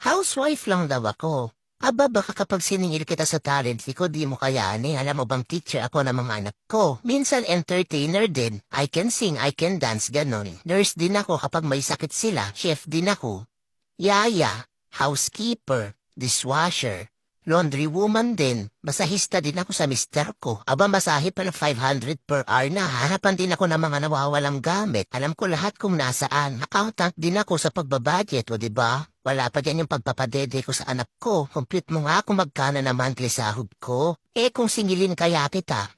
Housewife lang daw ako. Aba, baka kapag siningil kita sa talent ko, di mo kayanin. Alam mo bang teacher ako ng mga anak ko? Minsan entertainer din. I can sing, I can dance, ganon. Nurse din ako kapag may sakit sila. Chef din ako. Yaya, housekeeper, dishwasher, laundry woman din. Masahista din ako sa mister ko. Aba, masahe pa ng 500 per hour na. Hanapan din ako ng mga nawawalang gamit. Alam ko lahat kung nasaan. Accountant din ako sa pagbabudget, o diba? Wala pa dyan yung pagpapadede ko sa anak ko. Compute mo nga kung magkano na monthly sahod ko. Eh kung singilin kaya kita,